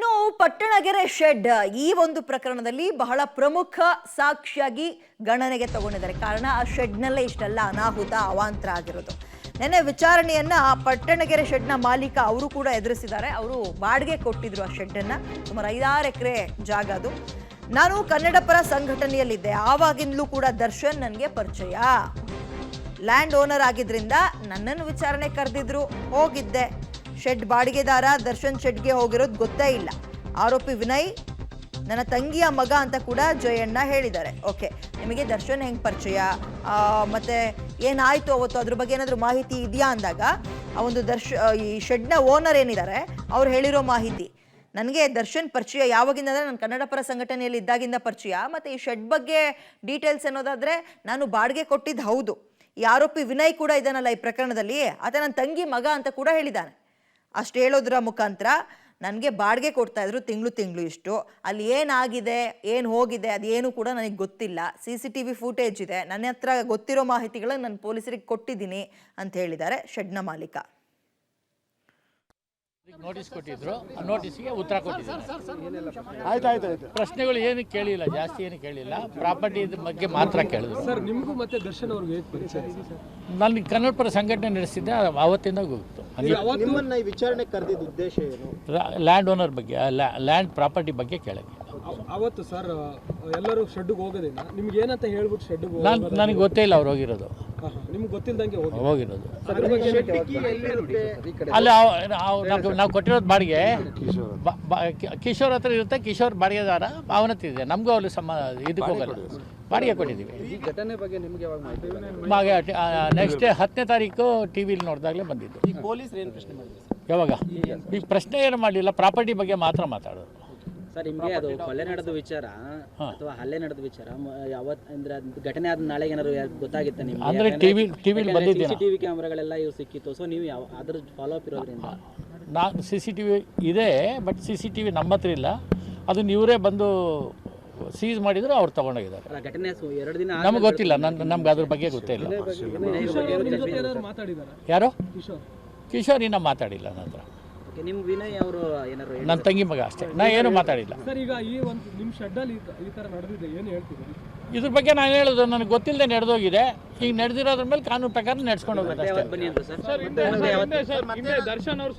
ಇನ್ನು ಪಟ್ಟಣಗೆರೆ ಶೆಡ್ ಈ ಒಂದು ಪ್ರಕರಣದಲ್ಲಿ ಬಹಳ ಪ್ರಮುಖ ಸಾಕ್ಷಿಯಾಗಿ ಗಣನೆಗೆ ತಗೊಂಡಿದ್ದಾರೆ. ಕಾರಣ ಆ ಶೆಡ್ನಲ್ಲೇ ಇಷ್ಟೆಲ್ಲ ಅನಾಹುತ ಅವಾಂತರ ಆಗಿರೋದು. ನೆನ್ನೆ ವಿಚಾರಣೆಯನ್ನ ಪಟ್ಟಣಗೆರೆ ಶೆಡ್ನ ಮಾಲೀಕ ಅವರು ಕೂಡ ಎದುರಿಸಿದ್ದಾರೆ. ಅವರು ಬಾಡಿಗೆ ಕೊಟ್ಟಿದ್ರು ಆ ಶೆಡ್ಡನ್ನ, ಸುಮಾರು 5-6 ಎಕರೆ ಜಾಗ ಅದು. ನಾನು ಕನ್ನಡ ಪರ ಸಂಘಟನೆಯಲ್ಲಿದ್ದೆ, ಆವಾಗಿಂದಲೂ ಕೂಡ ದರ್ಶನ್ ನನಗೆ ಪರಿಚಯ. ಲ್ಯಾಂಡ್ ಓನರ್ ಆಗಿದ್ರಿಂದ ನನ್ನನ್ನು ವಿಚಾರಣೆ ಕರೆದಿದ್ರು, ಹೋಗಿದ್ದೆ. ಶೆಡ್ ಬಾಡಿಗೆದಾರ ದರ್ಶನ್ ಶೆಡ್ಗೆ ಹೋಗಿರೋದು ಗೊತ್ತೇ ಇಲ್ಲ. ಆರೋಪಿ ವಿನಯ್ ನನ್ನ ತಂಗಿಯ ಮಗ ಅಂತ ಕೂಡ ಜಯಣ್ಣ ಹೇಳಿದ್ದಾರೆ. ಓಕೆ, ನಿಮಗೆ ದರ್ಶನ್ ಹೆಂಗೆ ಪರಿಚಯ, ಮತ್ತೆ ಏನಾಯ್ತು ಅವತ್ತು, ಅದ್ರ ಬಗ್ಗೆ ಏನಾದರೂ ಮಾಹಿತಿ ಇದೆಯಾ ಅಂದಾಗ ಆ ಒಂದು ಈ ಶೆಡ್ನ ಓನರ್ ಏನಿದ್ದಾರೆ ಅವ್ರು ಹೇಳಿರೋ ಮಾಹಿತಿ, ನನಗೆ ದರ್ಶನ್ ಪರಿಚಯ ಯಾವಾಗಿಂದ ಅಂದರೆ ನಾನು ಕನ್ನಡ ಪರ ಸಂಘಟನೆಯಲ್ಲಿ ಇದ್ದಾಗಿಂದ ಪರಿಚಯ. ಮತ್ತು ಈ ಶೆಡ್ ಬಗ್ಗೆ ಡೀಟೇಲ್ಸ್ ಅನ್ನೋದಾದರೆ ನಾನು ಬಾಡಿಗೆ ಕೊಟ್ಟಿದ್ದು ಹೌದು. ಈ ಆರೋಪಿ ವಿನಯ್ ಕೂಡ ಇದ್ದಾನಲ್ಲ ಈ ಪ್ರಕರಣದಲ್ಲಿ, ಆತ ನನ್ನ ತಂಗಿ ಮಗ ಅಂತ ಕೂಡ ಹೇಳಿದ್ದಾನೆ. ಅಷ್ಟು ಹೇಳೋದ್ರ ಮುಖಾಂತರ ನನಗೆ ಬಾಡಿಗೆ ಕೊಡ್ತಾ ಇದ್ರು ತಿಂಗಳು ಇಷ್ಟು, ಅಲ್ಲಿ ಏನಾಗಿದೆ ಏನು ಹೋಗಿದೆ ಅದೇನು ಕೂಡ ನನಗೆ ಗೊತ್ತಿಲ್ಲ. CCTV ಫೂಟೇಜ್ ಇದೆ, ನನ್ನ ಹತ್ರ ಗೊತ್ತಿರೋ ಮಾಹಿತಿಗಳನ್ನು ನಾನು ಪೊಲೀಸರಿಗೆ ಕೊಟ್ಟಿದ್ದೀನಿ ಅಂತ ಹೇಳಿದ್ದಾರೆ ಶೆಡ್ನ ಮಾಲೀಕ. ನೋಟಿಸ್ ಕೊಟ್ಟಿದ್ರು, ಆ ನೋಟಿಸ್ಗೆ ಉತ್ತರ ಕೊಟ್ಟಿದ್ದಾರೆ. ಪ್ರಶ್ನೆಗಳು ಏನು ಕೇಳಿಲ್ಲ, ಜಾಸ್ತಿ ಏನು ಕೇಳಿಲ್ಲ. ಪ್ರಾಪರ್ಟಿ ಬಗ್ಗೆ ಮಾತ್ರ ಕೇಳಿದ್ರು. ಸರ್, ನಿಮಗೂ ಮತ್ತೆ ದರ್ಶನ್ ಅವ್ರಿಗೆ ನಾನು ಕನ್ನಡ ಪರ ಸಂಘಟನೆ ನಡೆಸಿದ್ದೆ, ಅವತ್ತಿಂದ ಗೊತ್ತು. ನಿಮ್ಮನ್ನ ಈ ವಿಚಾರಣೆ ಕರೆದಿದ್ದ ಉದ್ದೇಶ ಏನು? ಲ್ಯಾಂಡ್ ಓನರ್ ಬಗ್ಗೆ, ಲ್ಯಾಂಡ್ ಪ್ರಾಪರ್ಟಿ ಬಗ್ಗೆ ಕೇಳಕ್ಕೆ. ಅವತ್ತು ಸರ್ ಎಲ್ಲರೂ ಶೆಡ್ಗೆ ಹೋಗೋದಿಲ್ಲ, ನಿಮ್ಗೆ ಏನಂತ ಹೇಳ್ಬಿಟ್ಟು ಶೆಡ್ಗೆ ನನಗೆ ಗೊತ್ತೇ ಇಲ್ಲ ಅವ್ರು ಹೋಗಿರೋದು. ನಿಮ್ಗೆ ಗೊತ್ತಿಲ್ದಂಗೆ ಹೋಗಿರೋದು ಅಲ್ಲಿ ನಾವು ಕೊಟ್ಟಿರೋದು ಬಾಡಿಗೆ ಕಿಶೋರ್ ಹತ್ರ ಇರುತ್ತೆ. ಕಿಶೋರ್ ಬಾಡಿಗೆದಾರ ಅವನ ಹತ್ರ ಇದೆ. ನಮಗೂ ಅಲ್ಲಿ ಇದಕ್ಕೆ ಹೋಗಲ್ಲ, ಬಾಡಿಗೆ ಕೊಟ್ಟಿದ್ದೀವಿ. ಈ ಘಟನೆ ಬಗ್ಗೆ ನಿಮ್ಗೆ ಯಾವಾಗ ಮಾಹಿತಿ? ನೆಕ್ಸ್ಟ್ 10ನೇ ತಾರೀಕು ಟಿವಿಲಿ ನೋಡಿದಾಗಲೇ ಬಂದಿದ್ದು. ಈ ಪೊಲೀಸರು ಏನು ಪ್ರಶ್ನೆ ಮಾಡಿದ್ರು ಯಾವಾಗ? ಈಗ ಪ್ರಶ್ನೆ ಏನು ಮಾಡಲಿಲ್ಲ, ಪ್ರಾಪರ್ಟಿ ಬಗ್ಗೆ ಮಾತ್ರ ಮಾತಾಡೋದು. ಸರ್, ನಿಮಗೆ ಅದು ಕೊಲೆ ನಡೆದ ವಿಚಾರ ಅಥವಾ ಹಲ್ಲೆ ನಡೆದ ವಿಚಾರ ಯಾವತ್ತು ಅಂದ್ರೆ ಘಟನೆ ಆದ ನಾಳೆಗೆ ಏನಾದ್ರು ಗೊತ್ತಾಗಿತ್ತ ನಿಮ್ಗೆ? ಅಂದರೆ ಟಿವಿಲಿ ಬಂದಿದ್ದೀನಿ. CCTV ಕ್ಯಾಮ್ರಾಗಳೆಲ್ಲ ಇವು ಸಿಕ್ಕಿತ್ತು. ಸೊ ನೀವು ಅದ್ರ ಫಾಲೋ ಅಪ್ ಇರೋದ್ರಿಂದ ನಾನು CCTV ಇದೆ, ಬಟ್ CCTV ನಮ್ಮ ಹತ್ರ ಇಲ್ಲ. ಅದನ್ನ ಇವರೇ ಬಂದು ಸೀಸ್ ಮಾಡಿದ್ರು, ಅವ್ರು ತಗೊಂಡೋಗಿದ್ದಾರೆ. ಘಟನೆ 2 ದಿನ ನಮ್ಗೆ ಗೊತ್ತಿಲ್ಲ, ನಮ್ಗೆ ಅದ್ರ ಬಗ್ಗೆ ಗೊತ್ತೇ ಇಲ್ಲ. ಯಾರು? ಕಿಶೋರ್ ಇನ್ನೂ ಮಾತಾಡಿಲ್ಲ ನನ್ನ ಹತ್ರ. ನಿಮ್ ವಿನಯ್ ಅವರು ಏನಾದ್ರು ನನ್ನ ತಂಗಿ ಮಗ ಅಷ್ಟೇ, ನಾ ಏನು ಮಾತಾಡಿಲ್ಲ. ಸರ್, ಈಗ ಈ ಒಂದು ನಿಮ್ಮ ಶೆಡ್ಡಲ್ಲಿ ಈ ಥರ ನಡೆದಿದೆ, ಏನು ಹೇಳ್ತೀವಿ ಇದ್ರ ಬಗ್ಗೆ ನಾನು ಹೇಳೋದು ನನಗೆ ಗೊತ್ತಿಲ್ಲದೆ ನಡೆದೋಗಿದೆ. ಈಗ ನಡೆದಿರೋದ್ರ ಮೇಲೆ ಕಾನೂನು ಪ್ರಕಾರ ನಡೆಸ್ಕೊಂಡು ಹೋಗೋದು ಅಷ್ಟೇ. ಬನ್ನಿ ಅಂತ ಸರ್. ದರ್ಶನ್ ಅವರು